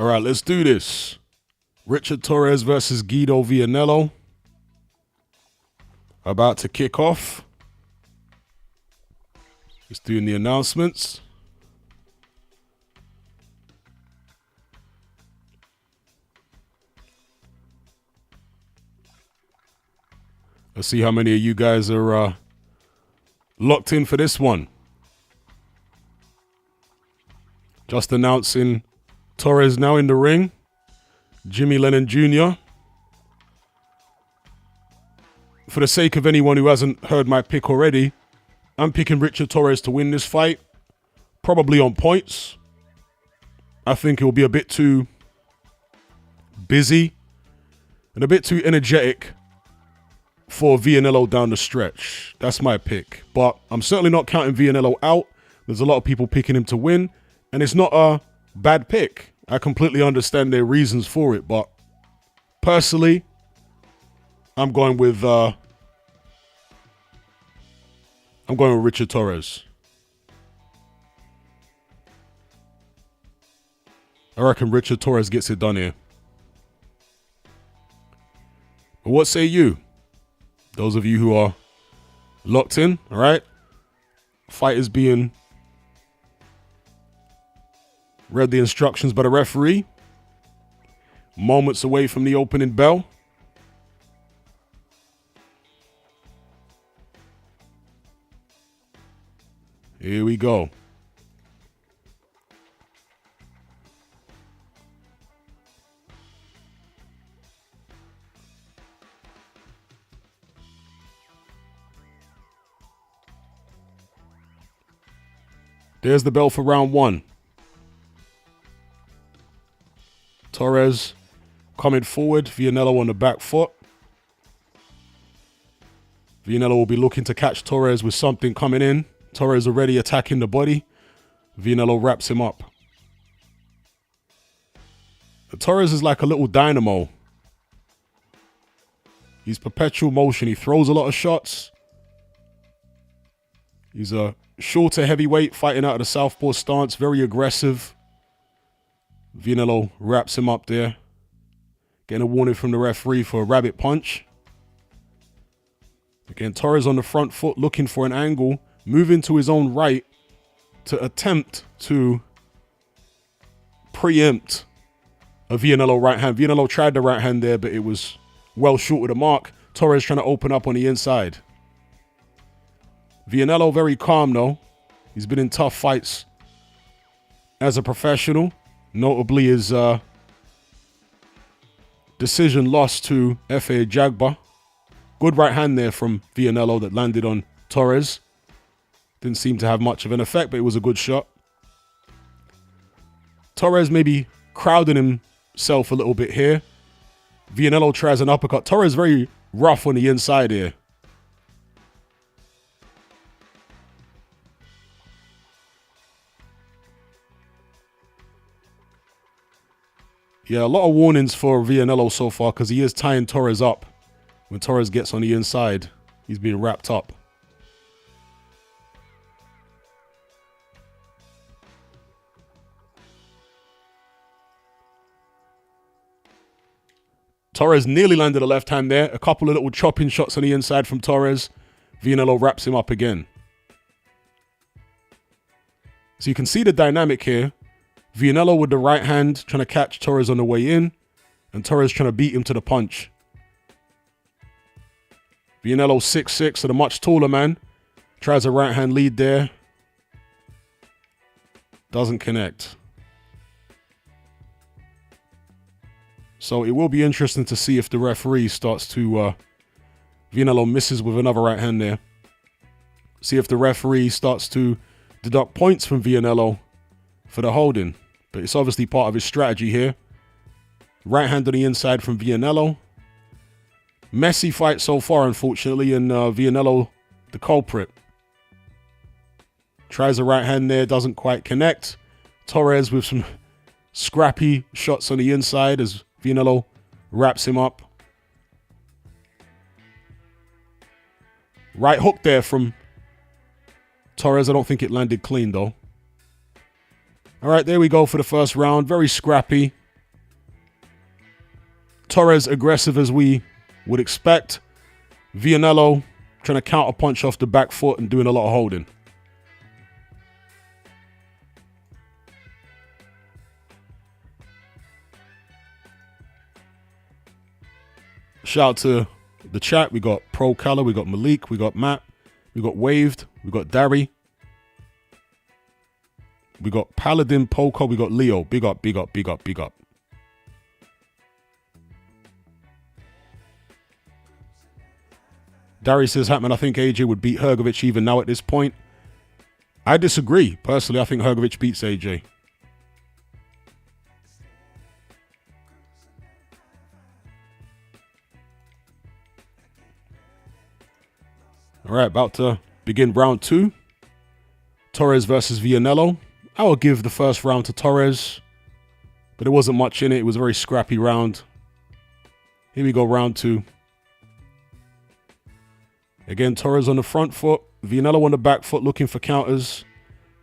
All right, let's do this. Richard Torrez versus Guido Vianello. About to kick off. Just doing the announcements. Let's see how many of you guys are locked in for this one. Just announcing Torrez now in the ring. Jimmy Lennon Jr. For the sake of anyone who hasn't heard my pick already, I'm picking Richard Torrez to win this fight. Probably on points. I think it will be a bit too busy and a bit too energetic for Vianello down the stretch. That's my pick. But I'm certainly not counting Vianello out. There's a lot of people picking him to win. And it's not a bad pick. I completely understand their reasons for it. But personally, I'm going with Richard Torrez. I reckon Richard Torrez gets it done here. But what say you? Those of you who are locked in, all right? Fight is being read the instructions by the referee. Moments away from the opening bell. Here we go. There's the bell for round one. Torrez coming forward, Vianello on the back foot. Vianello will be looking to catch Torrez with something coming in. Torrez already attacking the body. Vianello wraps him up. Torrez is like a little dynamo. He's perpetual motion. He throws a lot of shots. He's a shorter heavyweight fighting out of the southpaw stance. Very aggressive. Vianello wraps him up there. Getting a warning from the referee for a rabbit punch. Again, Torrez on the front foot looking for an angle. Moving to his own right to attempt to preempt a Vianello right hand. Vianello tried the right hand there, but it was well short of the mark. Torrez trying to open up on the inside. Vianello very calm though. He's been in tough fights as a professional. Notably his decision loss to F.A. Jagba. Good right hand there from Vianello that landed on Torrez. Didn't seem to have much of an effect, but it was a good shot. Torrez maybe crowding himself a little bit here. Vianello tries an uppercut. Torrez very rough on the inside here. Yeah, a lot of warnings for Vianello so far because he is tying Torrez up. When Torrez gets on the inside, he's being wrapped up. Torrez nearly landed a left hand there. A couple of little chopping shots on the inside from Torrez. Vianello wraps him up again. So you can see the dynamic here. Vianello with the right hand trying to catch Torrez on the way in. And Torrez trying to beat him to the punch. Vianello 6'6", so the much taller man. Tries a right hand lead there. Doesn't connect. So it will be interesting to see if the referee starts to... Vianello misses with another right hand there. See if the referee starts to deduct points from Vianello for the holding. But it's obviously part of his strategy here. Right hand on the inside from Vianello. Messy fight so far, unfortunately, and Vianello the culprit. Tries a right hand there, doesn't quite connect. Torrez with some scrappy shots on the inside as Vianello wraps him up. Right hook there from Torrez. I don't think it landed clean, though. All right, there we go for the first round. Very scrappy. Torrez aggressive as we would expect. Vianello trying to counter punch off the back foot and doing a lot of holding. Shout out to the chat. We got Pro Color, we got Malik, we got Matt, we got Waved, we got Dari, we got Paladin, Poco, we got Leo. Big up, big up, big up, big up. Dari says, Hatman, I think AJ would beat Hrgovic even now at this point. I disagree. Personally, I think Hrgovic beats AJ. All right, about to begin round 2. Torrez versus Vianello. I will give the first round to Torrez, but there wasn't much in it. It was a very scrappy round. Here we go, round 2. Again, Torrez on the front foot. Vianello on the back foot looking for counters.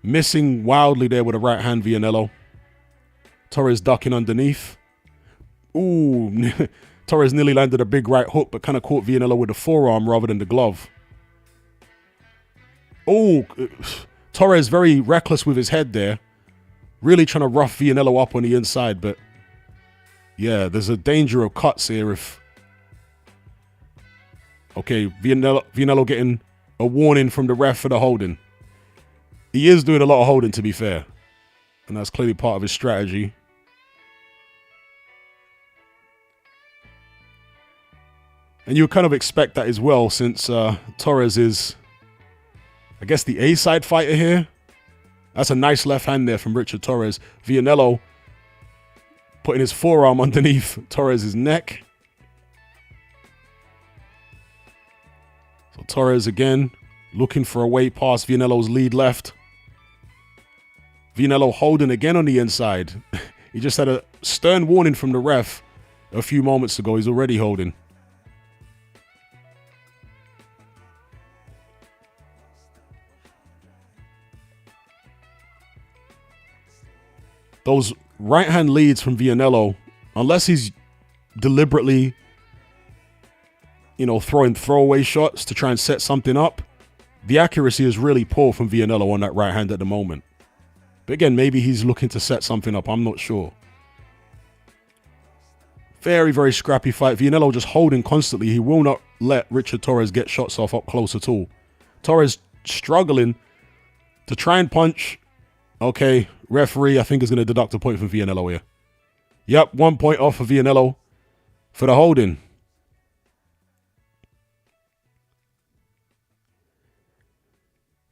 Missing wildly there with a right hand, Vianello. Torrez ducking underneath. Ooh, Torrez nearly landed a big right hook, but kind of caught Vianello with the forearm rather than the glove. Oh, Torrez very reckless with his head there. Really trying to rough Vianello up on the inside, but yeah, there's a danger of cuts here if... Okay, Vianello getting a warning from the ref for the holding. He is doing a lot of holding, to be fair. And that's clearly part of his strategy. And you would kind of expect that as well, since Torrez is, I guess, the A-side fighter here. That's a nice left hand there from Richard Torrez. Vianello putting his forearm underneath Torrez's neck. So Torrez again looking for a way past Vianello's lead left. Vianello holding again on the inside. He just had a stern warning from the ref a few moments ago. He's already holding. Those right hand leads from Vianello, unless he's deliberately, you know, throwing throwaway shots to try and set something up, the accuracy is really poor from Vianello on that right hand at the moment. But again, maybe he's looking to set something up. I'm not sure. Very, very scrappy fight. Vianello just holding constantly. He will not let Richard Torrez get shots off up close at all. Torrez struggling to try and punch. Okay, referee, I think is going to deduct a point from Vianello here. Yep, 1 point off for Vianello for the holding.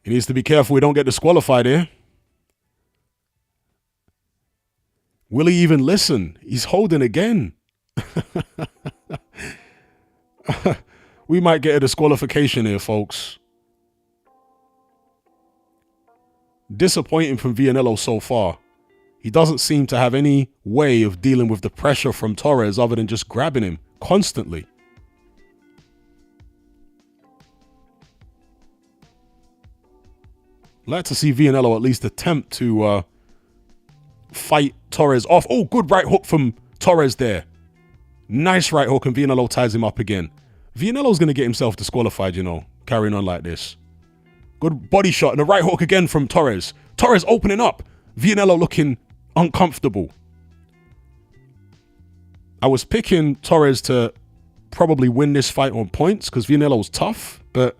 He needs to be careful we don't get disqualified here. Will he even listen? He's holding again. We might get a disqualification here, folks. Disappointing from Vianello so far. He doesn't seem to have any way of dealing with the pressure from Torrez other than just grabbing him constantly. I'd like to see Vianello at least attempt to fight Torrez off. Oh, good right hook from Torrez there. Nice right hook, and Vianello ties him up again. Vianello's going to get himself disqualified, you know, carrying on like this. Good body shot and a right hook again from Torrez. Torrez opening up. Vianello looking uncomfortable. I was picking Torrez to probably win this fight on points because Vianello's tough, but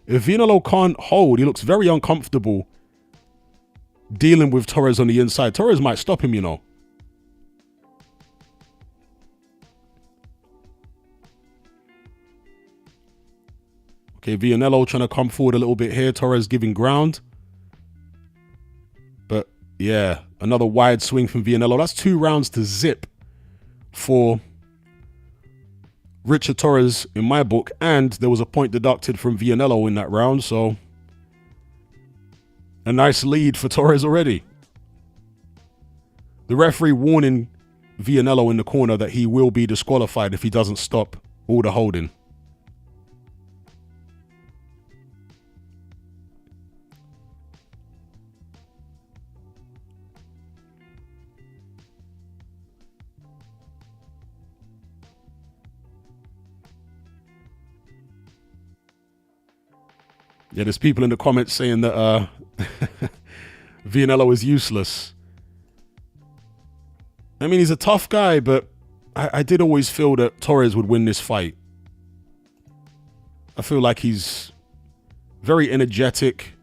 if Vianello can't hold, he looks very uncomfortable dealing with Torrez on the inside. Torrez might stop him, you know. Okay, Vianello trying to come forward a little bit here. Torrez giving ground. But yeah, another wide swing from Vianello. That's 2 rounds to zip for Richard Torrez in my book. And there was a point deducted from Vianello in that round. So a nice lead for Torrez already. The referee warning Vianello in the corner that he will be disqualified if he doesn't stop all the holding. Yeah, there's people in the comments saying that Vianello is useless. I mean, he's a tough guy, but I did always feel that Torrez would win this fight. I feel like he's very energetic,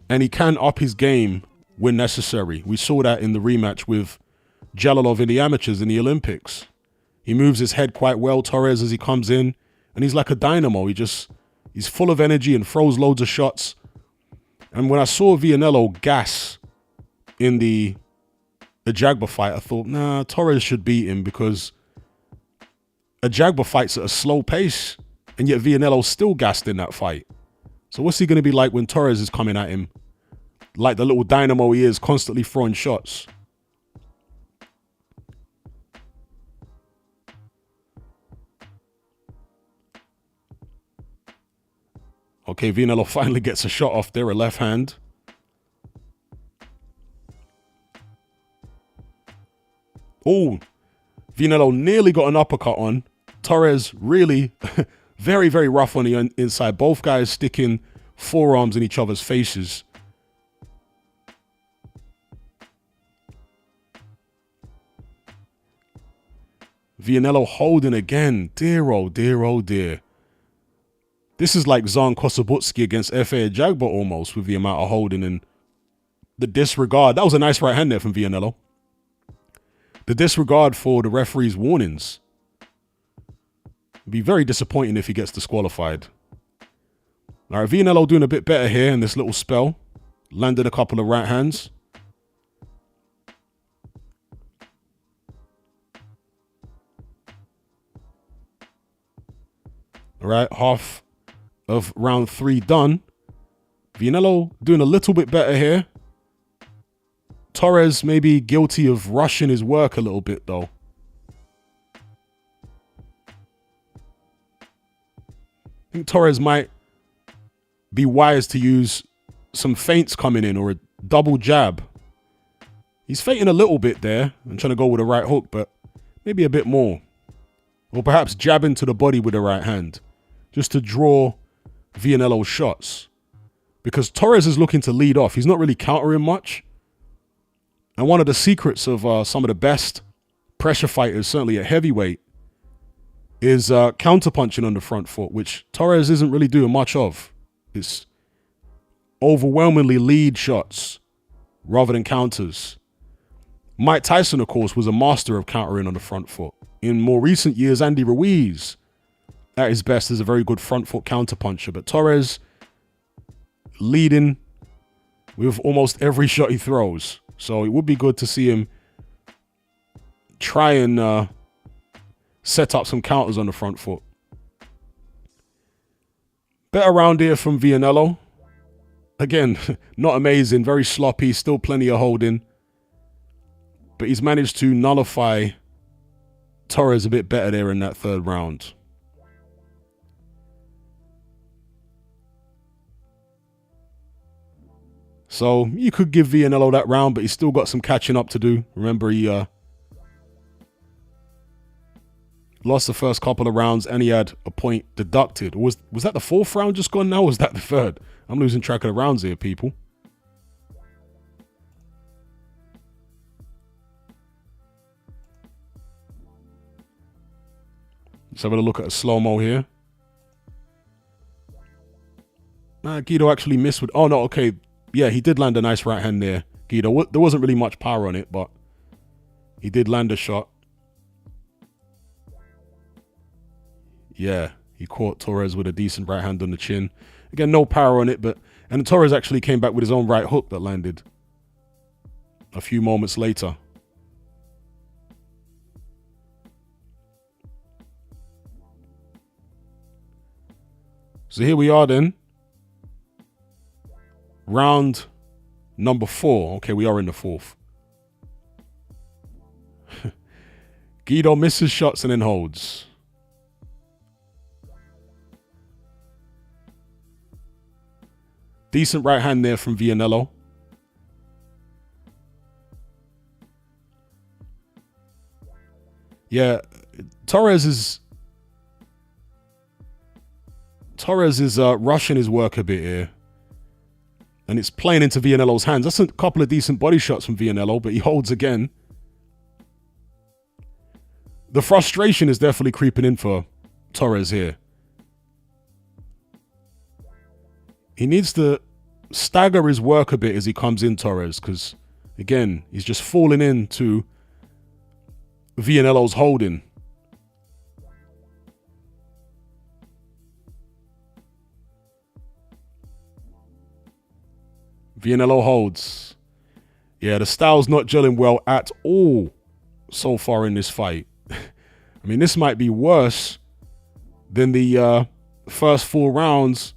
and he can up his game when necessary. We saw that in the rematch with Jalalov in the amateurs in the Olympics. He moves his head quite well, Torrez, as he comes in, and he's like a dynamo. He's full of energy and throws loads of shots. And when I saw Vianello gas in the Jagba fight, I thought, nah, Torrez should beat him, because a Jagba fight's at a slow pace, and yet Vianello's still gassed in that fight. So what's he going to be like when Torrez is coming at him? Like the little dynamo he is, constantly throwing shots. Okay, Vianello finally gets a shot off there, a left hand. Oh, Vianello nearly got an uppercut on. Torrez really very, very rough on the inside. Both guys sticking forearms in each other's faces. Vianello holding again. Dear, oh dear, oh dear. This is like Zan Kosobutsky against Efe Jagba almost, with the amount of holding and the disregard. That was a nice right hand there from Vianello. The disregard for the referee's warnings. It'd be very disappointing if he gets disqualified. All right, Vianello doing a bit better here in this little spell. Landed a couple of right hands. All right, half of round 3 done. Vianello doing a little bit better here. Torrez may be guilty of rushing his work a little bit, though. I think Torrez might be wise to use some feints coming in, or a double jab. He's feinting a little bit there and trying to go with a right hook, but maybe a bit more. Or perhaps jabbing to the body with the right hand, just to draw Vianello's shots. Because Torrez is looking to lead off. He's not really countering much. And one of the secrets of some of the best pressure fighters, certainly at heavyweight, is counterpunching on the front foot, which Torrez isn't really doing much of. It's overwhelmingly lead shots rather than counters. Mike Tyson, of course, was a master of countering on the front foot. In more recent years, Andy Ruiz, at his best, is a very good front foot counterpuncher. But Torrez leading with almost every shot he throws. So it would be good to see him try and set up some counters on the front foot. Better round here from Vianello. Again, not amazing, very sloppy, still plenty of holding. But he's managed to nullify Torrez a bit better there in that 3rd round. So you could give Vianello that round, but he's still got some catching up to do. Remember, he lost the first couple of rounds and he had a point deducted. Or was that the 4th round just gone now, or was that the 3rd? I'm losing track of the rounds here, people. Let's have a look at a slow-mo here. Guido actually missed with... Oh, no, okay. Yeah, he did land a nice right hand there, Guido. There wasn't really much power on it, but he did land a shot. Yeah, he caught Torrez with a decent right hand on the chin. Again, no power on it, but... And Torrez actually came back with his own right hook that landed a few moments later. So here we are then. Round number 4. Okay, we are in the 4th. Guido misses shots and then holds. Decent right hand there from Vianello. Yeah, Torrez is Torrez is rushing his work a bit here. And it's playing into Vianello's hands. That's a couple of decent body shots from Vianello, but he holds again. The frustration is definitely creeping in for Torrez here. He needs to stagger his work a bit as he comes in, Torrez, because, again, he's just falling into Vianello's holding. Vianello holds. Yeah, the style's not gelling well at all so far in this fight. I mean, this might be worse than the first 4 rounds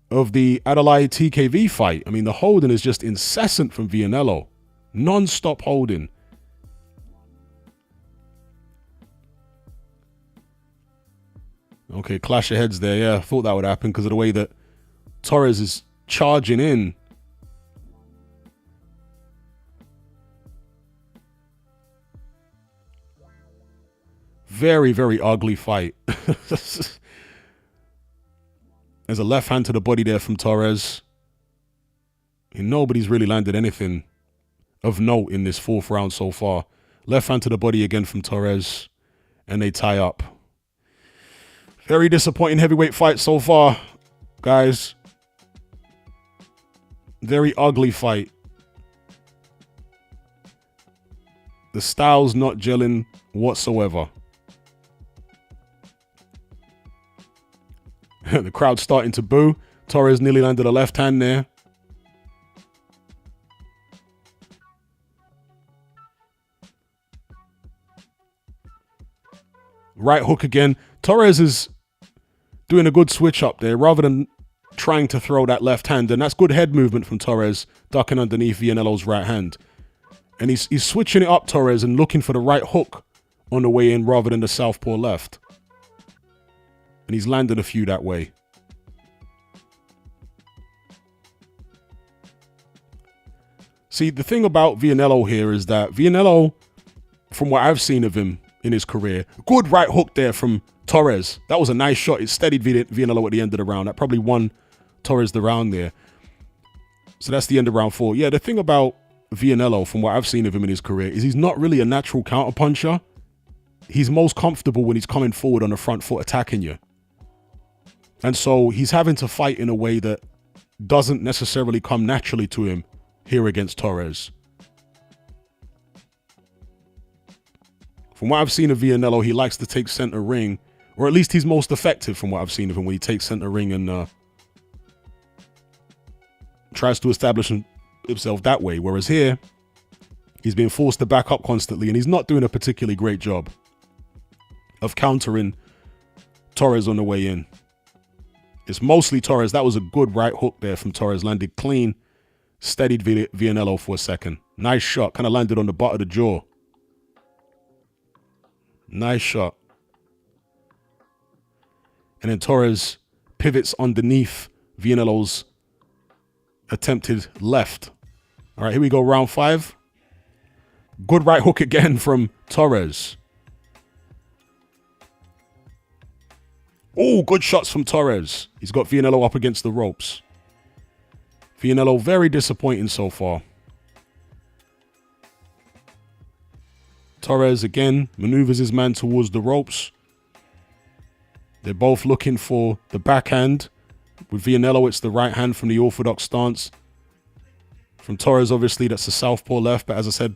of the Adelaide TKV fight. I mean, the holding is just incessant from Vianello. Non-stop holding. Okay, clash of heads there. Yeah, I thought that would happen because of the way that Torrez is charging in. Very, very ugly fight. There's a left hand to the body there from Torrez. And nobody's really landed anything of note in this 4th round so far. Left hand to the body again from Torrez. And they tie up. Very disappointing heavyweight fight so far, guys. Very ugly fight. The style's not gelling whatsoever. The crowd's starting to boo. Torrez nearly landed a left hand there. Right hook again. Torrez is doing a good switch up there rather than trying to throw that left hand. And that's good head movement from Torrez, ducking underneath Vianello's right hand. And he's switching it up, Torrez, and looking for the right hook on the way in rather than the southpaw left. And he's landed a few that way. See, the thing about Vianello here is that Vianello, from what I've seen of him in his career, good right hook there from Torrez. That was a nice shot. It steadied Vianello at the end of the round. That probably won Torrez the round there. So that's the end of round 4. Yeah, the thing about Vianello, from what I've seen of him in his career, is he's not really a natural counterpuncher. He's most comfortable when he's coming forward on the front foot attacking you. And so he's having to fight in a way that doesn't necessarily come naturally to him here against Torrez. From what I've seen of Vianello, he likes to take center ring, or at least he's most effective from what I've seen of him when he takes center ring and tries to establish himself that way. Whereas here, he's being forced to back up constantly, and he's not doing a particularly great job of countering Torrez on the way in. It's mostly Torrez. That was a good right hook there from Torrez. Landed clean. Steadied Vianello for a second. Nice shot. Kind of landed on the butt of the jaw. Nice shot. And then Torrez pivots underneath Vianello's attempted left. All right, here we go. Round 5. Good right hook again from Torrez. Oh, good shots from Torrez. He's got Vianello up against the ropes. Vianello very disappointing so far. Torrez again maneuvers his man towards the ropes. They're both looking for the backhand. With Vianello, it's the right hand from the orthodox stance. From Torrez, obviously, that's the southpaw left. But as I said,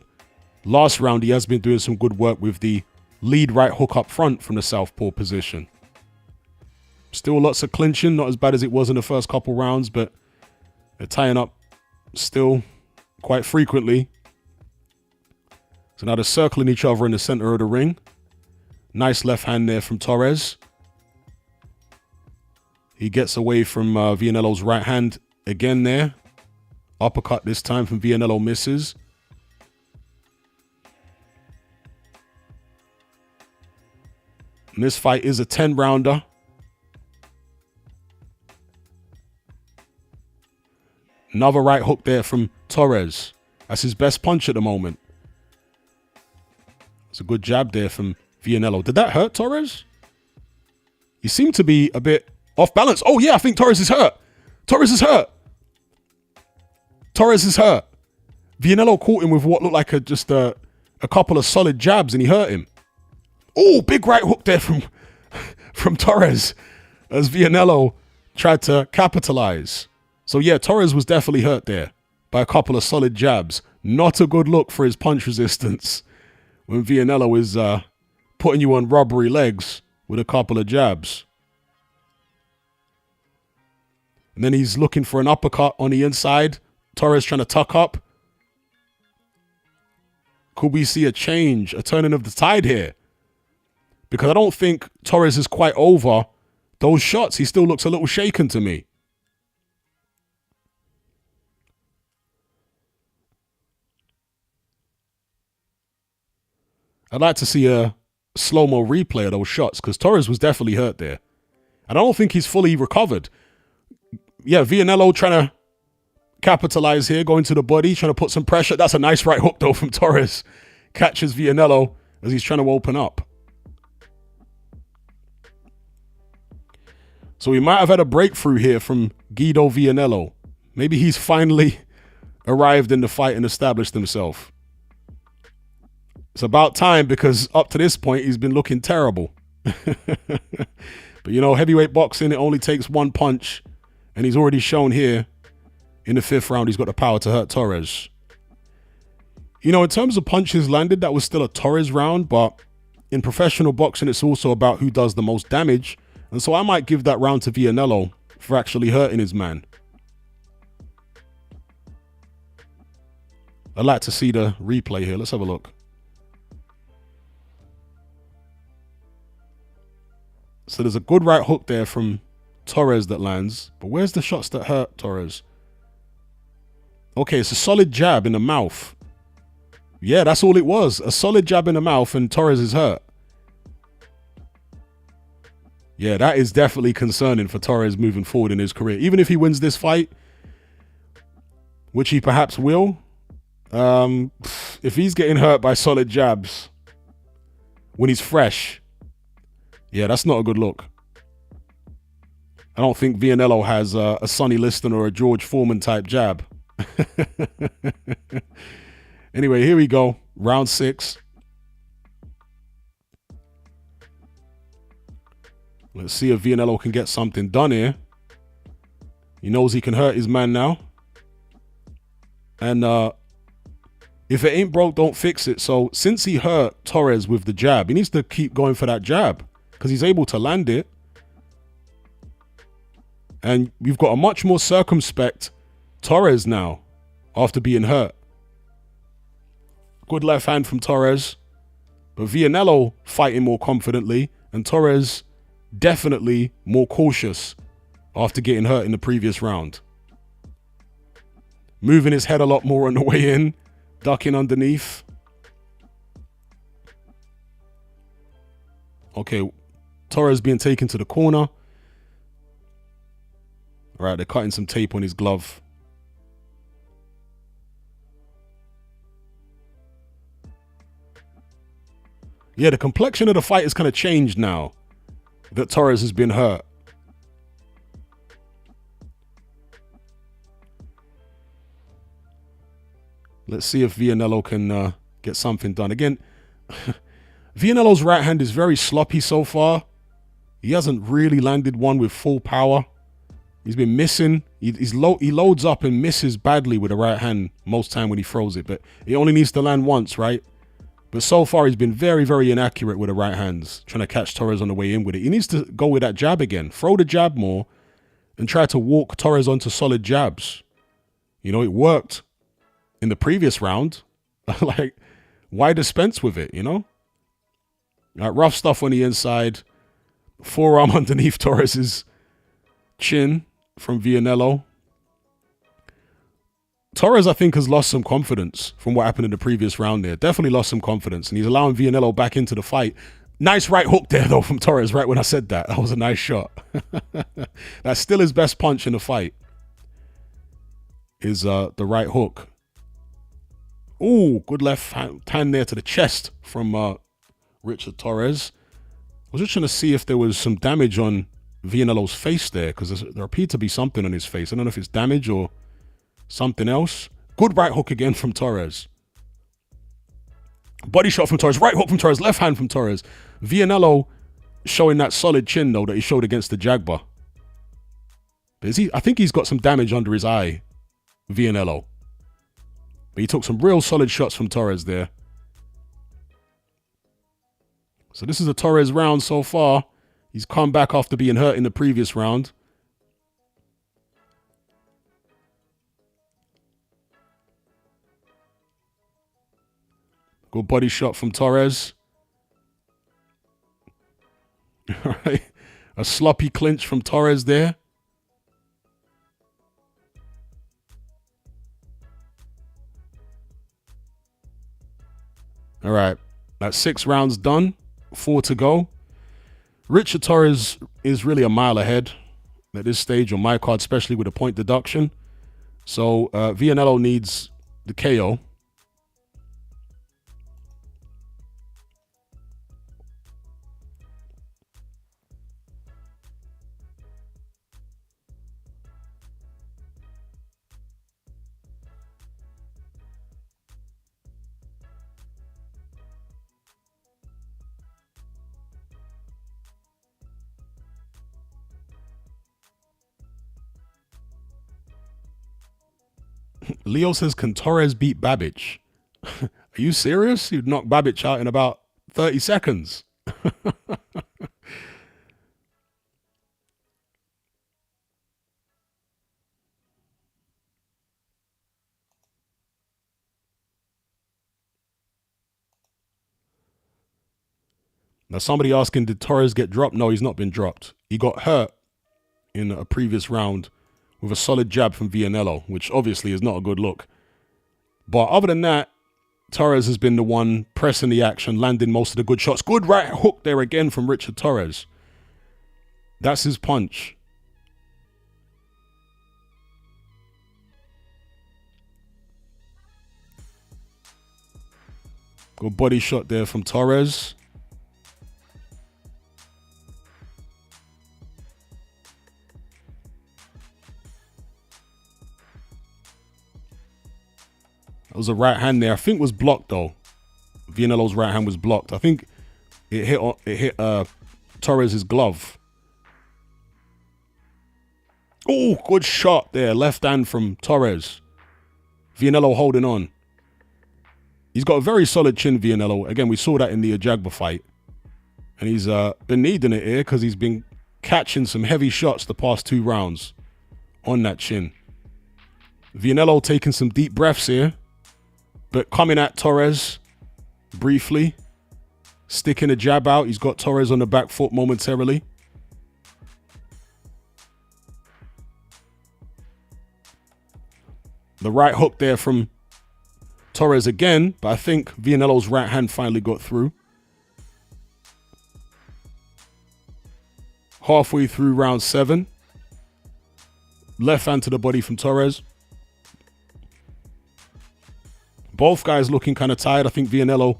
last round, he has been doing some good work with the lead right hook up front from the southpaw position. Still lots of clinching, not as bad as it was in the first couple rounds, but they're tying up still quite frequently. So now they're circling each other in the center of the ring. Nice left hand there from Torrez. He gets away from Vianello's right hand again there. Uppercut this time from Vianello misses. And this fight is a 10-rounder. Another right hook there from Torrez. That's his best punch at the moment. It's a good jab there from Vianello. Did that hurt Torrez? He seemed to be a bit Off balance. Oh, yeah, I think Torrez is hurt. Torrez is hurt. Torrez is hurt. Vianello caught him with what looked like just a couple of solid jabs, and he hurt him. Oh, big right hook there from Torrez as Vianello tried to capitalize. So, yeah, Torrez was definitely hurt there by a couple of solid jabs. Not a good look for his punch resistance when Vianello is putting you on rubbery legs with a couple of jabs. And then he's looking for an uppercut on the inside. Torrez trying to tuck up. Could we see a change, a turning of the tide here? Because I don't think Torrez is quite over those shots. He still looks a little shaken to me. I'd like to see a slow-mo replay of those shots because Torrez was definitely hurt there. And I don't think he's fully recovered. Yeah, Vianello trying to capitalize here, going to the body, trying to put some pressure. That's a nice right hook, though, from Torrez. Catches Vianello as he's trying to open up. So we might have had a breakthrough here from Guido Vianello. Maybe he's finally arrived in the fight and established himself. It's about time because up to this point, he's been looking terrible. But, you know, heavyweight boxing, it only takes one punch. And he's already shown here in the 5th round, he's got the power to hurt Torrez. You know, in terms of punches landed, that was still a Torrez round. But in professional boxing, it's also about who does the most damage. And so I might give that round to Vianello for actually hurting his man. I'd like to see the replay here. Let's have a look. So there's a good right hook there from Torrez that lands. But where's the shots that hurt Torrez? Okay, it's a solid jab in the mouth. Yeah, that's all it was. A solid jab in the mouth and Torrez is hurt. Yeah, that is definitely concerning for Torrez moving forward in his career. Even if he wins this fight, which he perhaps will, if he's getting hurt by solid jabs when he's fresh, yeah, that's not a good look. I don't think Vianello has a Sonny Liston or a George Foreman type jab. Anyway, here we go. Round 6. Let's see if Vianello can get something done here. He knows he can hurt his man now. And if it ain't broke, don't fix it. So since he hurt Torrez with the jab, he needs to keep going for that jab because he's able to land it. And you've got a much more circumspect Torrez now after being hurt. Good left hand from Torrez. But Vianello fighting more confidently. And Torrez definitely more cautious after getting hurt in the previous round. Moving his head a lot more on the way in. Ducking underneath. Okay. Torrez being taken to the corner. All right, they're cutting some tape on his glove. Yeah, the complexion of the fight has kind of changed now that Torrez has been hurt. Let's see if Vianello can get something done. Again, Vianello's right hand is very sloppy so far. He hasn't really landed one with full power. He's been missing. He loads up and misses badly with the right hand most time when he throws it. But he only needs to land once, right? But so far, he's been very, very inaccurate with the right hands, trying to catch Torrez on the way in with it. He needs to go with that jab again. Throw the jab more and try to walk Torrez onto solid jabs. You know, it worked in the previous round. Like, why dispense with it, you know? Like, rough stuff on the inside. Forearm underneath Torrez's chin from Vianello. Torrez, I think, has lost some confidence from what happened in the previous round there. Definitely lost some confidence, and he's allowing Vianello back into the fight. Nice right hook there, though, from Torrez, right when I said that. That was a nice shot. That's still his best punch in the fight, is the right hook. Ooh, good left hand there to the chest from Richard Torrez. I was just trying to see if there was some damage on Vianello's face there, because there appeared to be something on his face. I don't know if it's damage or something else. Good right hook again from Torrez. Body shot from Torrez. Right hook from Torrez. Left hand from Torrez. Vianello showing that solid chin, though, that he showed against the Jagba. I think he's got some damage under his eye, Vianello. But he took some real solid shots from Torrez there. So this is a Torrez round so far. He's come back after being hurt in the previous round. Good body shot from Torrez. All right. A sloppy clinch from Torrez there. All right. That's 6 rounds done. 4 to go. Richard Torrez is really a mile ahead at this stage on my card, especially with a point deduction. So Vianello needs the KO. Leo says, can Torrez beat Babic? Are you serious? You'd knock Babic out in about 30 seconds. Now, somebody asking, did Torrez get dropped? No, he's not been dropped. He got hurt in a previous round with a solid jab from Vianello, which obviously is not a good look. But other than that, Torrez has been the one pressing the action, landing most of the good shots. Good right hook there again from Richard Torrez. That's his punch. Good body shot there from Torrez. That was a right hand there. I think was blocked though. Vianello's right hand was blocked. I think it hit Torrez's glove. Oh, good shot there. Left hand from Torrez. Vianello holding on. He's got a very solid chin, Vianello. Again, we saw that in the Ajagba fight. And he's been needing it here because he's been catching some heavy shots the past 2 rounds on that chin. Vianello taking some deep breaths here. But coming at Torrez briefly, sticking a jab out. He's got Torrez on the back foot momentarily. The right hook there from Torrez again, but I think Vianello's right hand finally got through. Halfway through round 7. Left hand to the body from Torrez. Both guys looking kind of tired. I think Vianello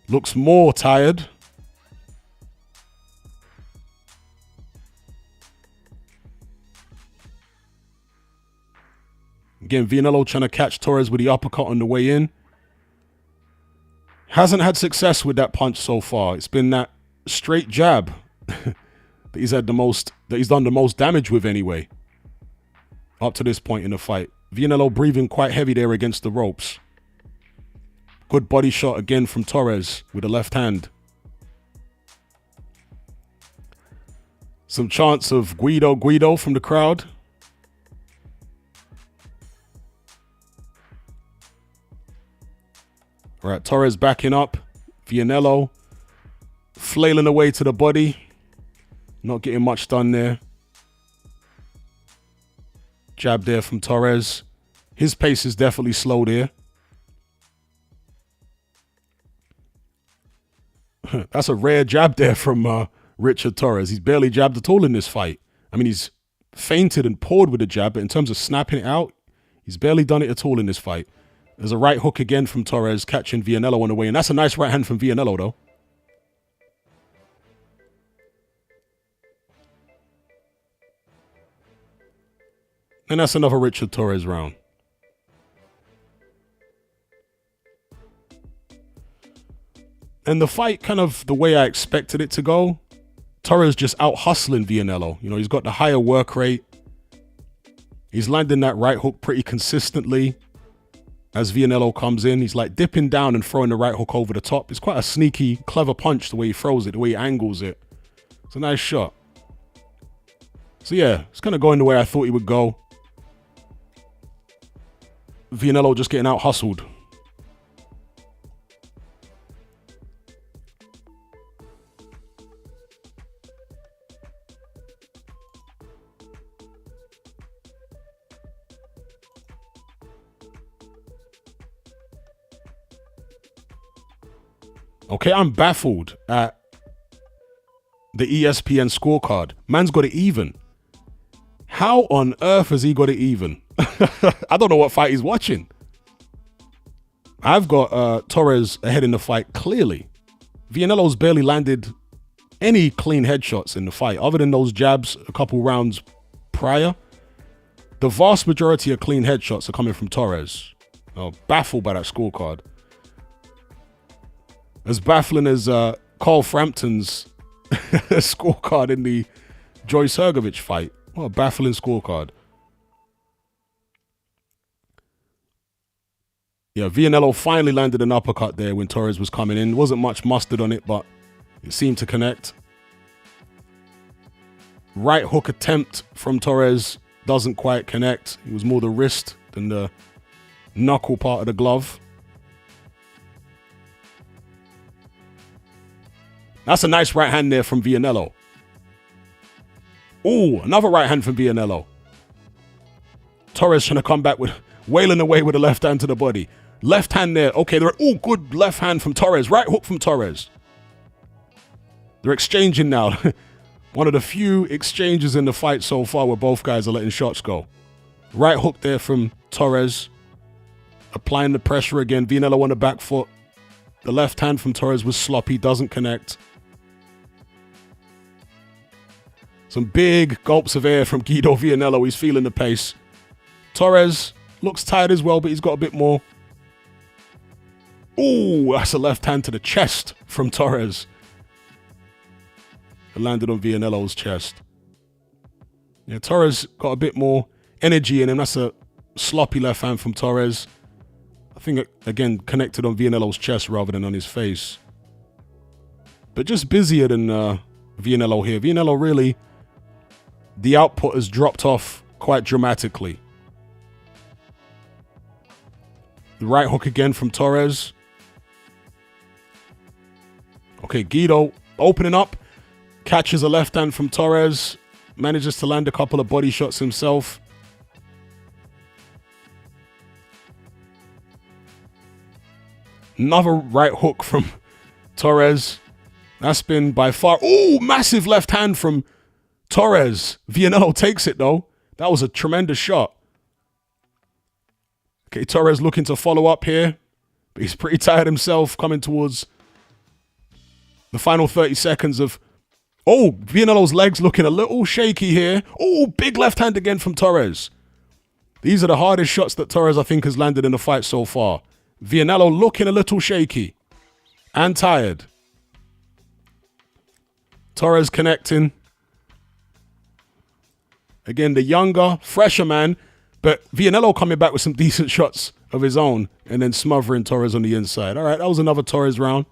looks more tired. Again, Vianello trying to catch Torrez with the uppercut on the way in. Hasn't had success with that punch so far. It's been that straight jab that he's done the most damage with anyway. Up to this point in the fight. Vianello breathing quite heavy there against the ropes. Good body shot again from Torrez with the left hand. Some chants of Guido from the crowd. All right, Torrez backing up. Vianello flailing away to the body. Not getting much done there. Jab there from Torrez. His pace is definitely slow there. That's a rare jab there from Richard Torrez. He's barely jabbed at all in this fight. I mean, he's feinted and poured with a jab, but in terms of snapping it out, he's barely done it at all in this fight. There's a right hook again from Torrez, catching Vianello on the way, and that's a nice right hand from Vianello, though. And that's another Richard Torrez round. And the fight, kind of the way I expected it to go. Torrez just out hustling Vianello. You know, he's got the higher work rate. He's landing that right hook pretty consistently. As Vianello comes in, he's like dipping down and throwing the right hook over the top. It's quite a sneaky, clever punch the way he throws it, the way he angles it. It's a nice shot. So yeah, it's kind of going the way I thought he would go. Vianello just getting out hustled. Okay, I'm baffled at the ESPN scorecard. Man's got it even. How on earth has he got it even? I don't know what fight he's watching. I've got Torrez ahead in the fight clearly. Vianello's barely landed any clean headshots in the fight, other than those jabs a couple rounds prior. The vast majority of clean headshots are coming from Torrez. Oh, baffled by that scorecard. As baffling as Carl Frampton's scorecard in the Joyce Hergovich fight. What a baffling scorecard. Yeah, Vianello finally landed an uppercut there when Torrez was coming in. Wasn't much mustard on it, but it seemed to connect. Right hook attempt from Torrez doesn't quite connect. It was more the wrist than the knuckle part of the glove. That's a nice right hand there from Vianello. Ooh, another right hand from Vianello. Torrez trying to come back with, wailing away with a left hand to the body. Left hand there. Okay, good left hand from Torrez. Right hook from Torrez. They're exchanging now. One of the few exchanges in the fight so far where both guys are letting shots go. Right hook there from Torrez. Applying the pressure again. Vianello on the back foot. The left hand from Torrez was sloppy. Doesn't connect. Some big gulps of air from Guido Vianello. He's feeling the pace. Torrez looks tired as well, but he's got a bit more. Ooh, that's a left hand to the chest from Torrez. It landed on Vianello's chest. Yeah, Torrez got a bit more energy in him. That's a sloppy left hand from Torrez. I think, again, connected on Vianello's chest rather than on his face. But just busier than Vianello here. Vianello really, the output has dropped off quite dramatically. The right hook again from Torrez. Okay, Guido opening up. Catches a left hand from Torrez. Manages to land a couple of body shots himself. Another right hook from Torrez. That's been by far... Ooh, massive left hand from Torrez. Vianello takes it, though. That was a tremendous shot. Okay, Torrez looking to follow up here. But he's pretty tired himself coming towards the final 30 seconds of... Oh, Vianello's legs looking a little shaky here. Oh, big left hand again from Torrez. These are the hardest shots that Torrez, I think, has landed in the fight so far. Vianello looking a little shaky and tired. Torrez connecting. Again, the younger, fresher man, but Vianello coming back with some decent shots of his own and then smothering Torrez on the inside. All right, that was another Torrez round.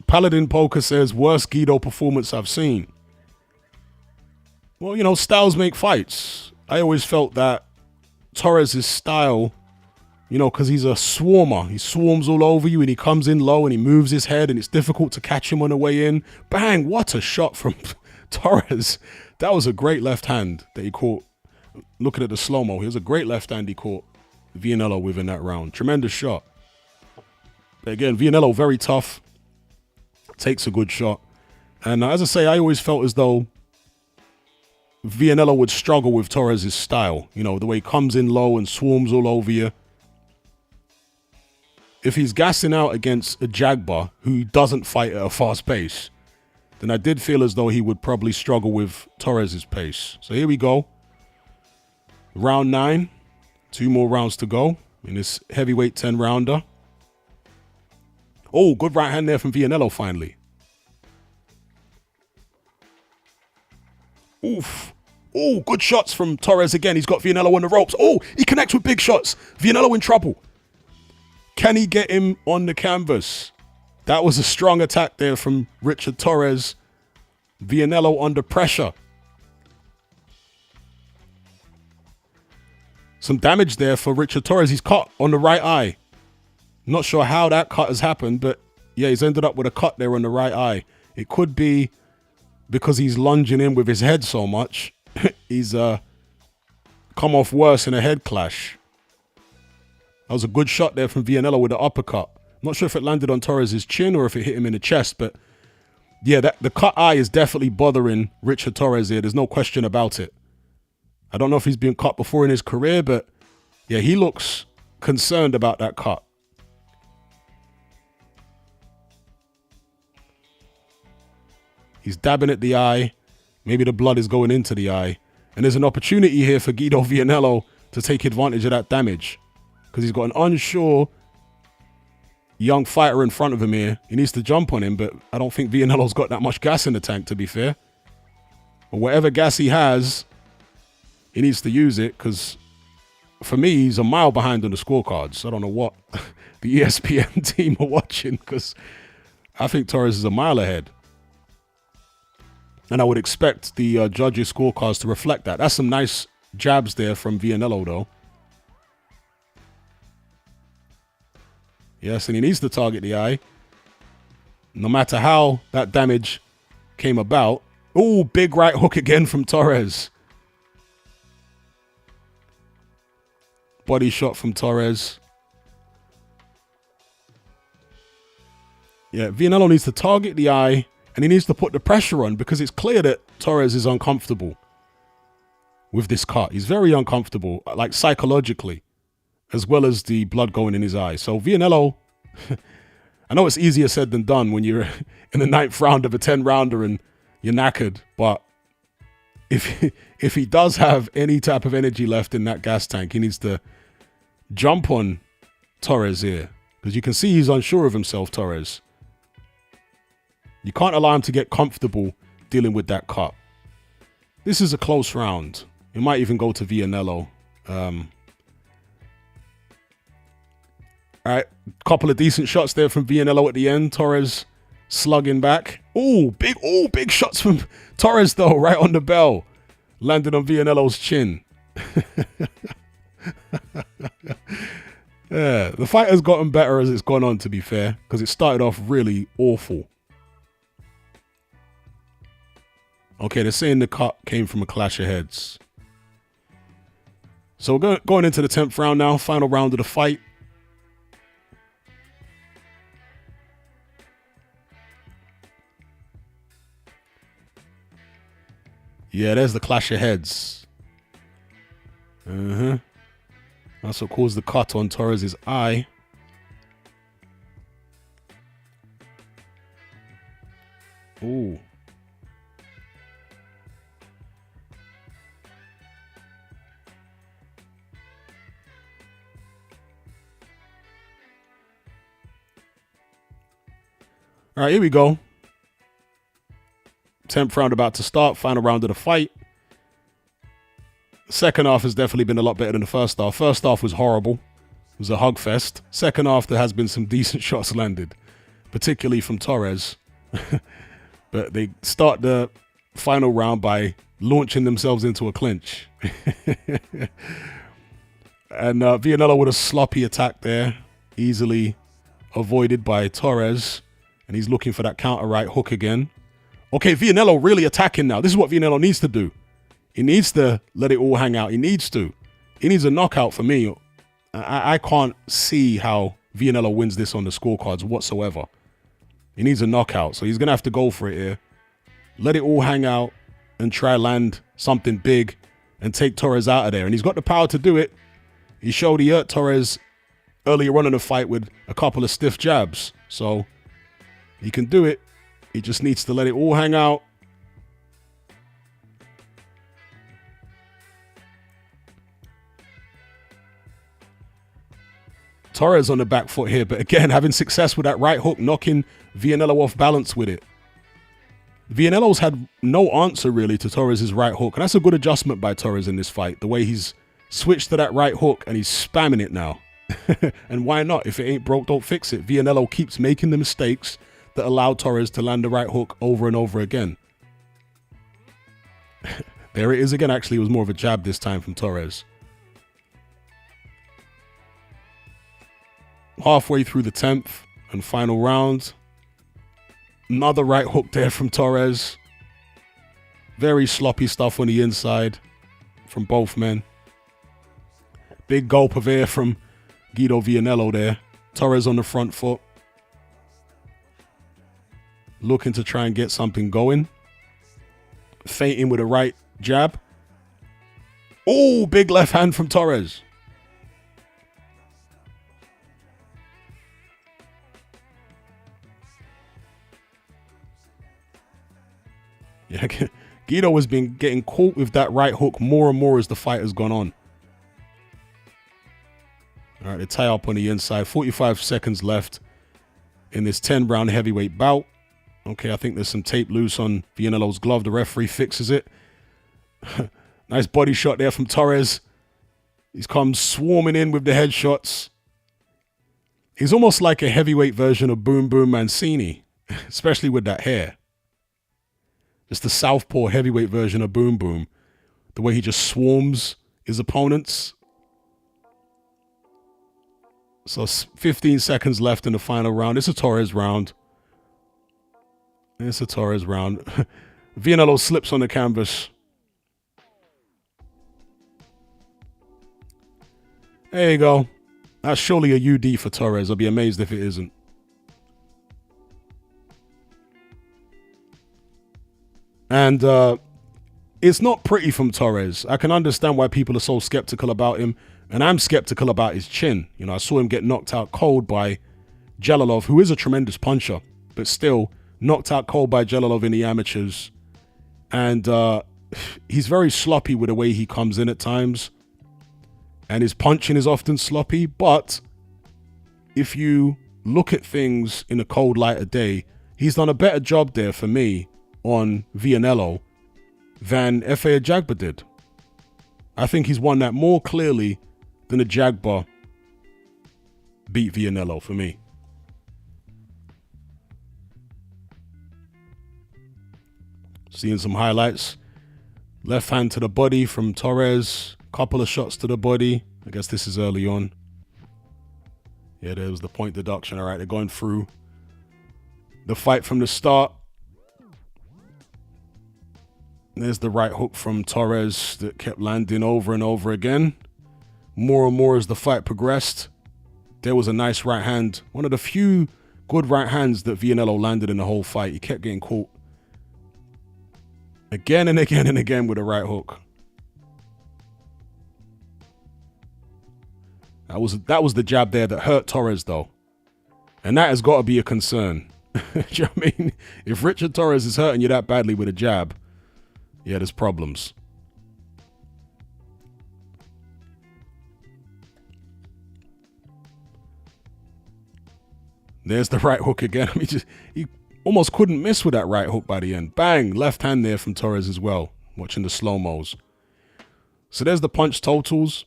Paladin Poker says, worst Guido performance I've seen. Well, you know, styles make fights. I always felt that Torres' style, you know, because he's a swarmer. He swarms all over you and he comes in low and he moves his head and it's difficult to catch him on the way in. Bang, what a shot from Torrez. That was a great left hand that he caught. Looking at the slow-mo, here's a great left hand he caught Vianello with in that round. Tremendous shot. But again, Vianello very tough. Takes a good shot. And as I say, I always felt as though Vianello would struggle with Torres' style. You know, the way he comes in low and swarms all over you. If he's gassing out against a Jagba who doesn't fight at a fast pace, then I did feel as though he would probably struggle with Torres' pace. So here we go. Round 9. 2 more rounds to go in this heavyweight 10-rounder. Oh, good right hand there from Vianello finally. Oof. Oh, good shots from Torrez again. He's got Vianello on the ropes. Oh, he connects with big shots. Vianello in trouble. Can he get him on the canvas? That was a strong attack there from Richard Torrez. Vianello under pressure. Some damage there for Richard Torrez. He's cut on the right eye. Not sure how that cut has happened, but yeah, he's ended up with a cut there on the right eye. It could be because he's lunging in with his head so much. He's come off worse in a head clash. That was a good shot there from Vianello with the uppercut. Not sure if it landed on Torres' chin or if it hit him in the chest, but yeah, the cut eye is definitely bothering Richard Torrez here. There's no question about it. I don't know if he's been cut before in his career, but yeah, he looks concerned about that cut. He's dabbing at the eye. Maybe the blood is going into the eye. And there's an opportunity here for Guido Vianello to take advantage of that damage. Because he's got an unsure young fighter in front of him here. He needs to jump on him, but I don't think Vianello's got that much gas in the tank, to be fair. But whatever gas he has, he needs to use it, because for me, he's a mile behind on the scorecards. I don't know what the ESPN team are watching, because I think Torres is a mile ahead. And I would expect the judges' scorecards to reflect that. That's some nice jabs there from Vianello, though. Yes, and he needs to target the eye. No matter how that damage came about. Oh, big right hook again from Torrez. Body shot from Torrez. Yeah, Vianello needs to target the eye. And he needs to put the pressure on, because it's clear that Torrez is uncomfortable with this cut. He's very uncomfortable, like psychologically, as well as the blood going in his eye. So Vianello, I know it's easier said than done when you're in the 9th round of a 10-rounder and you're knackered. But if he does have any type of energy left in that gas tank, he needs to jump on Torrez here. Because you can see he's unsure of himself, Torrez. You can't allow him to get comfortable dealing with that cut. This is a close round. It might even go to Vianello. All right, couple of decent shots there from Vianello at the end. Torrez slugging back. Oh, big shots from Torrez though, right on the bell. Landed on Vianello's chin. Yeah, the fight has gotten better as it's gone on, to be fair, because it started off really awful. Okay, they're saying the cut came from a clash of heads. So we're going into the 10th round now. Final round of the fight. Yeah, there's the clash of heads. That's what caused the cut on Torres' eye. Ooh. All right, here we go. 10th round about to start. Final round of the fight. Second half has definitely been a lot better than the first half. First half was horrible. It was a hug fest. Second half, there has been some decent shots landed, particularly from Torrez. But they start the final round by launching themselves into a clinch. And Vianello with a sloppy attack there, easily avoided by Torrez. And he's looking for that counter right hook again. Okay, Vianello really attacking now. This is what Vianello needs to do. He needs to let it all hang out. He needs to. He needs a knockout for me. I can't see how Vianello wins this on the scorecards whatsoever. He needs a knockout, so he's going to have to go for it here. Let it all hang out. and try land something big and take Torrez out of there. And he's got the power to do it. He showed he hurt Torrez earlier on in the fight with a couple of stiff jabs. So he can do it. He just needs to let it all hang out. Torrez on the back foot here, but again, having success with that right hook, knocking Vianello off balance with it. Vianello's had no answer really to Torrez's right hook, and that's a good adjustment by Torrez in this fight. The way he's switched to that right hook and he's spamming it now. And why not? If it ain't broke, don't fix it. Vianello keeps making the mistakes that allow Torrez to land the right hook over and over again. There it is again. Actually, it was more of a jab this time from Torrez. Halfway through the 10th and final round. Another right hook there from Torrez. Very sloppy stuff on the inside from both men. Big gulp of air from Guido Vianello there. Torrez on the front foot. Looking to try and get something going. Feinting with a right jab. Oh, big left hand from Torrez. Yeah, Guido has been getting caught with that right hook more and more as the fight has gone on. All right, they tie up on the inside. 45 seconds left in this 10-round heavyweight bout. Okay, I think there's some tape loose on Vianello's glove. The referee fixes it. Nice body shot there from Torrez. He's come swarming in with the headshots. He's almost like a heavyweight version of Boom Boom Mancini, especially with that hair. Just the southpaw heavyweight version of Boom Boom. The way he just swarms his opponents. So 15 seconds left in the final round. It's a Torrez round. It's a Torrez round. Vianello slips on the canvas. There you go. That's surely a UD for Torrez. I'll be amazed if it isn't. And it's not pretty from Torrez. I can understand why people are so skeptical about him. And I'm skeptical about his chin. You know, I saw him get knocked out cold by Jalalov, who is a tremendous puncher, but still knocked out cold by Jalalov in the amateurs. And he's very sloppy with the way he comes in at times. And his punching is often sloppy. But if you look at things in a cold light of day, he's done a better job there for me on Vianello than Efe Ajagba did. I think he's won that more clearly than Ajagba beat Vianello for me. Seeing some highlights. Left hand to the body from Torrez. Couple of shots to the body. I guess this is early on. Yeah, there was the point deduction. All right, they're going through the fight from the start. There's the right hook from Torrez that kept landing over and over again. More and more as the fight progressed. There was a nice right hand. One of the few good right hands that Vianello landed in the whole fight. He kept getting caught again and again and again with a right hook. That was the jab there that hurt Torrez though. And that has got to be a concern. Do you know what I mean? If Richard Torrez is hurting you that badly with a jab, yeah, there's problems. There's the right hook again. I mean, he almost couldn't miss with that right hook by the end. Bang! Left hand there from Torrez as well. Watching the slow-mos. So there's the punch totals.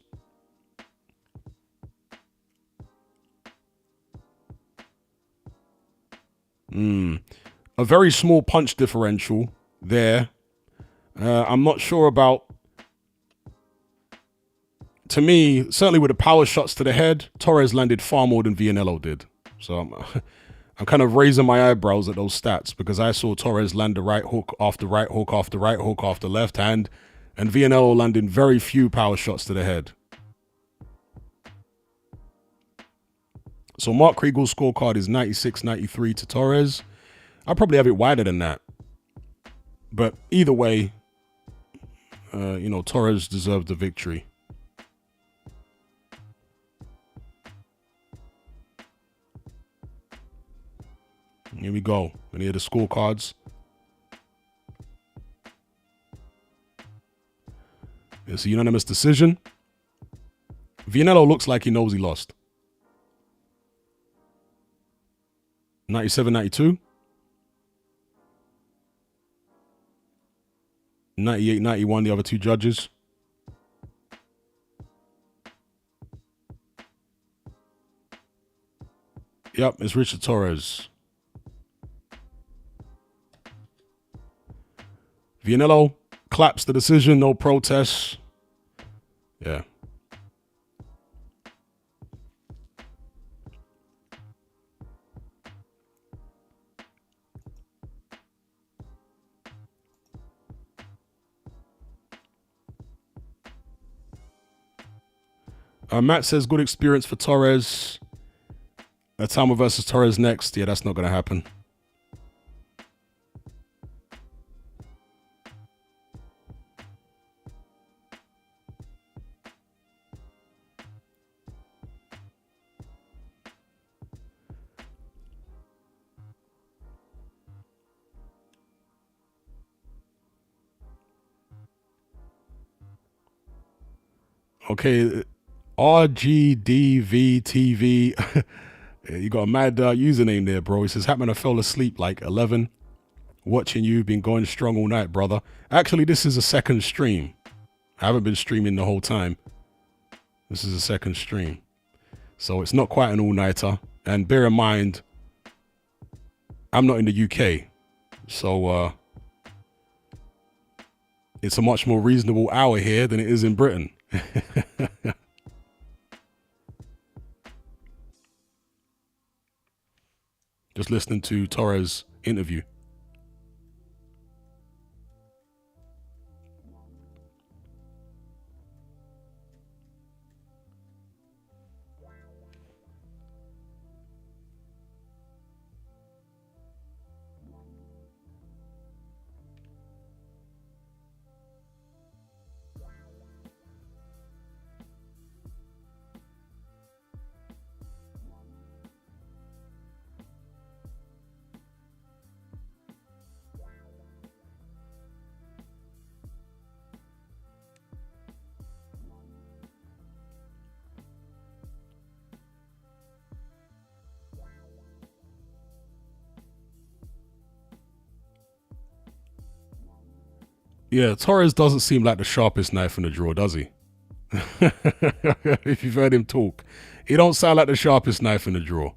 A very small punch differential there. I'm not sure about... To me, certainly with the power shots to the head, Torrez landed far more than Vianello did. So I'm kind of raising my eyebrows at those stats because I saw Torrez land the right hook after right hook after right hook after left hand, and Vianello landing very few power shots to the head. So Mark Kriegel's scorecard is 96-93 to Torrez. I'll probably have it wider than that. But either way, Torrez deserved the victory. Here we go. And here are the scorecards. It's a unanimous decision. Vianello looks like he knows he lost. 97-92. 98-91, the other two judges. Yep, it's Richard Torrez. Vianello claps the decision, no protests. Yeah. Matt says good experience for Torrez. Atama versus Torrez next. Yeah, that's not going to happen. Okay, RGDVTV. You got a mad username there, bro. He says, Hatman, I fell asleep like 11. Watching you, been going strong all night, brother. Actually, this is a second stream. I haven't been streaming the whole time. This is a second stream. So it's not quite an all-nighter. And bear in mind, I'm not in the UK. So it's a much more reasonable hour here than it is in Britain. Just listening to Torres' interview. Yeah, Torres doesn't seem like the sharpest knife in the drawer, does he? If you've heard him talk, he don't sound like the sharpest knife in the drawer.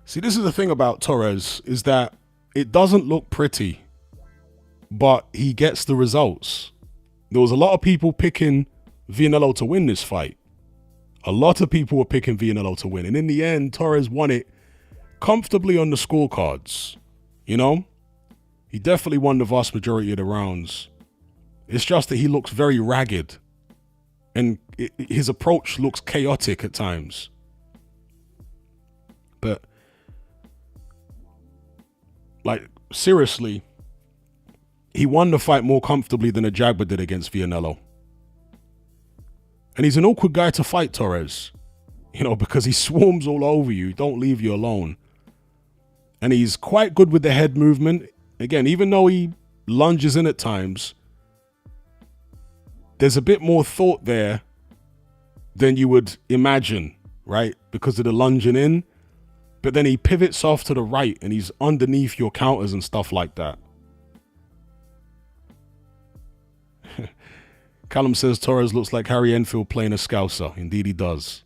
See, this is the thing about Torrez, is that it doesn't look pretty, but he gets the results. There was a lot of people picking Vianello to win this fight. A lot of people were picking Vianello to win. And in the end, Torrez won it comfortably on the scorecards. You know? He definitely won the vast majority of the rounds. It's just that he looks very ragged. And his approach looks chaotic at times. But, like, seriously, he won the fight more comfortably than Ajagba did against Vianello. And he's an awkward guy to fight, Torrez. You know, because he swarms all over you, don't leave you alone. And he's quite good with the head movement. Again, even though he lunges in at times, there's a bit more thought there than you would imagine, right? Because of the lunging in. But then he pivots off to the right and he's underneath your counters and stuff like that. Callum says Torrez looks like Harry Enfield playing a Scouser. Indeed he does.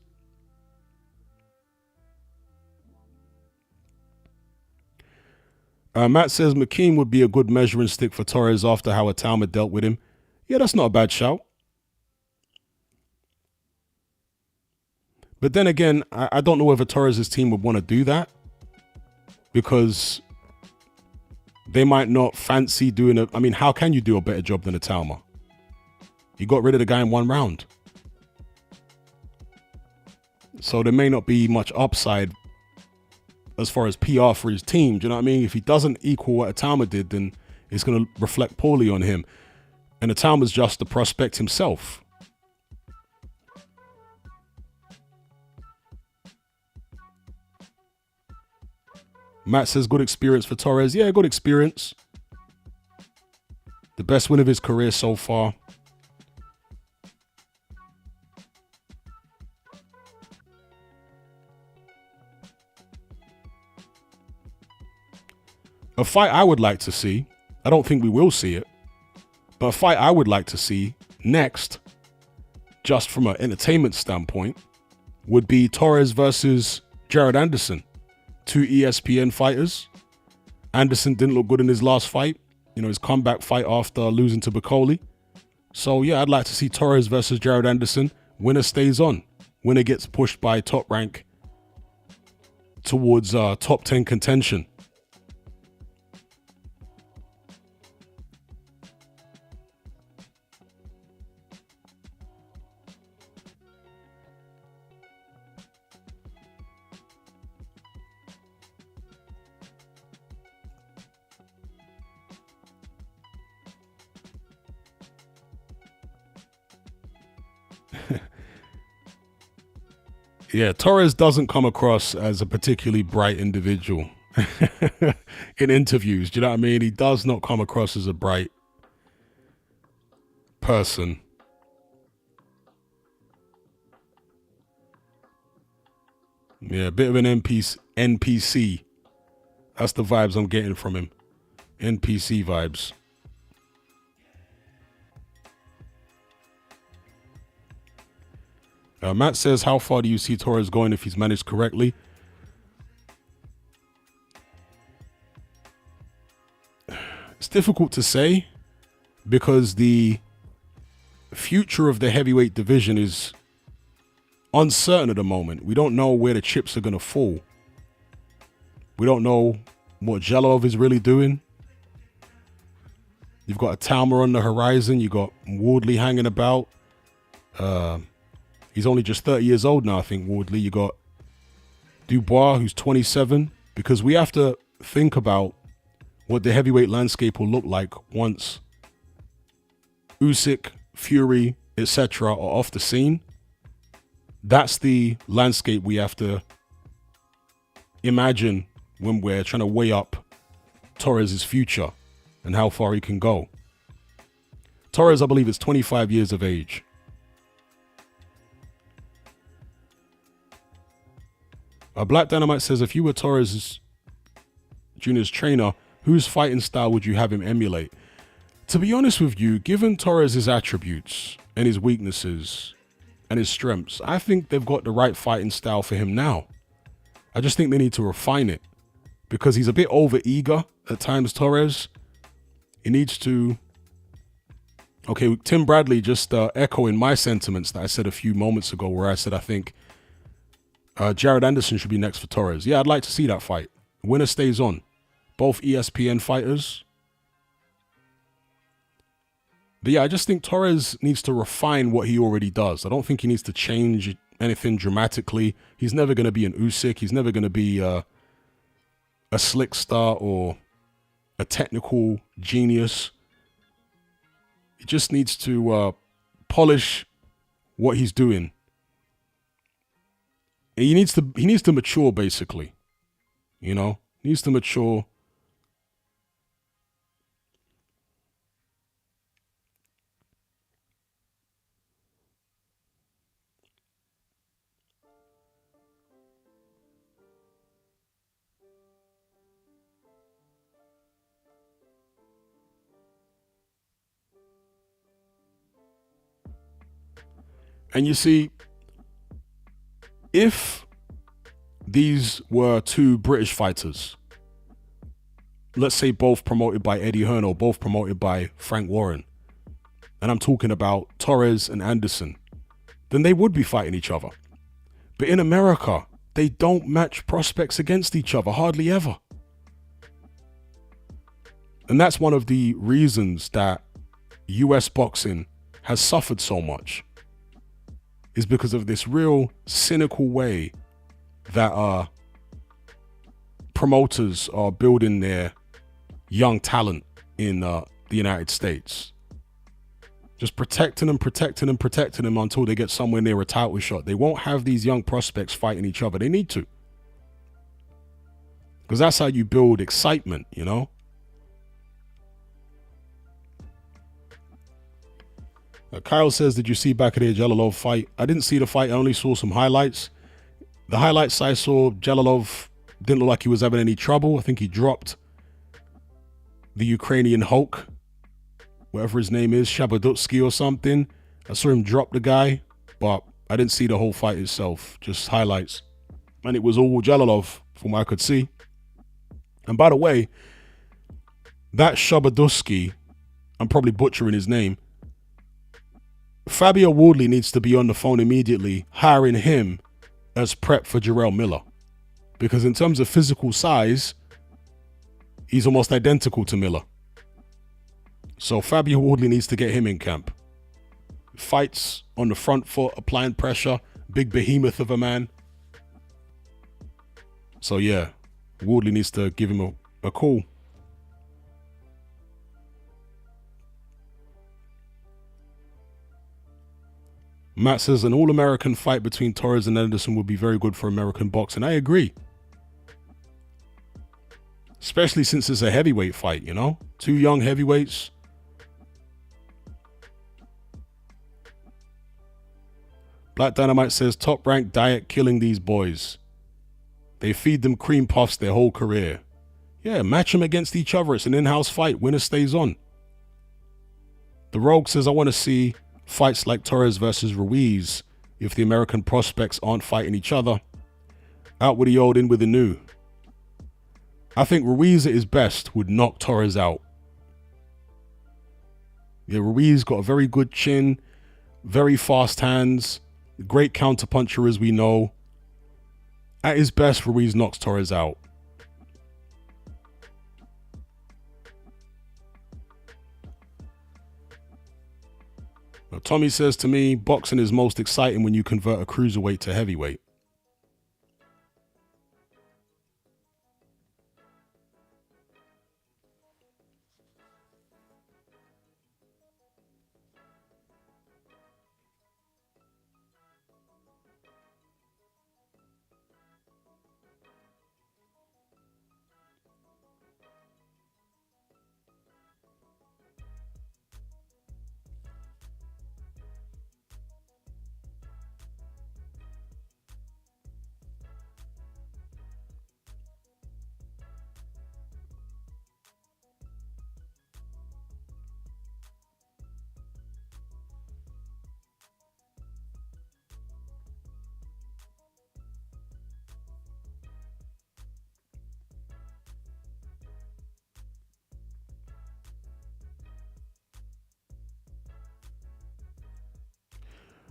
Matt says McKean would be a good measuring stick for Torrez after how Atalma dealt with him. Yeah, that's not a bad shout. But then again, I don't know whether Torres' team would want to do that, because they might not fancy doing it. I mean, how can you do a better job than Atalma? You got rid of the guy in one round. So there may not be much upside as far as PR for his team. Do you know what I mean? If he doesn't equal what Atalma did, then it's going to reflect poorly on him. And Atalma's just the prospect himself. Matt says good experience for Torrez. Yeah, good experience. The best win of his career so far. A fight I would like to see, I don't think we will see it, but a fight I would like to see next, just from an entertainment standpoint, would be Torrez versus Jared Anderson. 2 ESPN fighters. Anderson didn't look good in his last fight, his comeback fight after losing to Bacoli. So yeah, I'd like to see Torrez versus Jared Anderson. Winner stays on. Winner gets pushed by Top Rank towards top 10 contention. Yeah, Torrez doesn't come across as a particularly bright individual in interviews. Do you know what I mean? He does not come across as a bright person. Yeah, a bit of an NPC. That's the vibes I'm getting from him. NPC vibes. Matt says, how far do you see Torrez going if he's managed correctly? It's difficult to say, because the future of the heavyweight division is uncertain at the moment. We don't know where the chips are going to fall. We don't know what Jelov is really doing. You've got a Talma on the horizon. You got Wardley hanging about. He's only just 30 years old now, I think, Wardley. You got Dubois, who's 27. Because we have to think about what the heavyweight landscape will look like once Usyk, Fury, etc. are off the scene. That's the landscape we have to imagine when we're trying to weigh up Torres' future and how far he can go. Torres, I believe, is 25 years of age. Black Dynamite says, if you were Torres Jr.'s trainer, whose fighting style would you have him emulate? To be honest with you, given Torres' attributes and his weaknesses and his strengths, I think they've got the right fighting style for him now. I just think they need to refine it, because he's a bit over-eager at times, Torres. He needs to... Okay, Tim Bradley just echoing my sentiments that I said a few moments ago, where I said I think Jared Anderson should be next for Torres. Yeah, I'd like to see that fight. Winner stays on. Both ESPN fighters. But yeah, I just think Torres needs to refine what he already does. I don't think he needs to change anything dramatically. He's never going to be an Usyk. He's never going to be a slick star or a technical genius. He just needs to polish what he's doing. He needs to mature, basically. He needs to mature. And you see, if these were two British fighters, let's say both promoted by Eddie Hearn or both promoted by Frank Warren, and I'm talking about Torrez and Anderson, then they would be fighting each other. But in America, they don't match prospects against each other, hardly ever. And that's one of the reasons that US boxing has suffered so much, is because of this real cynical way that promoters are building their young talent in the United States. Just protecting them until they get somewhere near a title shot. They won't have these young prospects fighting each other. They need to. Because that's how you build excitement, you know? Kyle says, did you see back of the Jalalov fight? I didn't see the fight. I only saw some highlights. The highlights I saw, Jalalov didn't look like he was having any trouble. I think he dropped the Ukrainian Hulk, whatever his name is, Shabadutsky or something. I saw him drop the guy, but I didn't see the whole fight itself, just highlights. And it was all Jalalov from what I could see. And by the way, that Shabadutsky, I'm probably butchering his name, Fabio Wardley needs to be on the phone immediately, hiring him as prep for Jarrell Miller. Because in terms of physical size, he's almost identical to Miller. So Fabio Wardley needs to get him in camp. Fights on the front foot, applying pressure, big behemoth of a man. So yeah, Wardley needs to give him a call. Matt says an all-American fight between Torrez and Anderson would be very good for American boxing. I agree. Especially since it's a heavyweight fight, you know? Two young heavyweights. Black Dynamite says top-ranked diet killing these boys. They feed them cream puffs their whole career. Yeah, match them against each other. It's an in-house fight. Winner stays on. The Rogue says, I want to see fights like Torrez versus Ruiz if the American prospects aren't fighting each other. Out with the old, in with the new. I think Ruiz at his best would knock Torrez out. Yeah, Ruiz got a very good chin, very fast hands, great counterpuncher as we know. At his best, Ruiz knocks Torrez out. Now, Tommy says to me, boxing is most exciting when you convert a cruiserweight to heavyweight.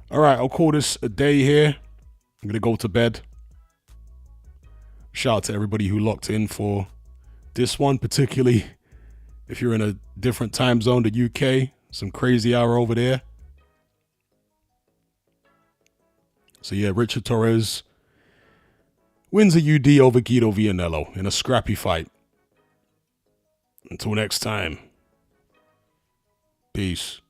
All right, I'll call this a day here. I'm going to go to bed. Shout out to everybody who locked in for this one, particularly if you're in a different time zone, the UK. Some crazy hour over there. So yeah, Richard Torrez wins a UD over Guido Vianello in a scrappy fight. Until next time. Peace.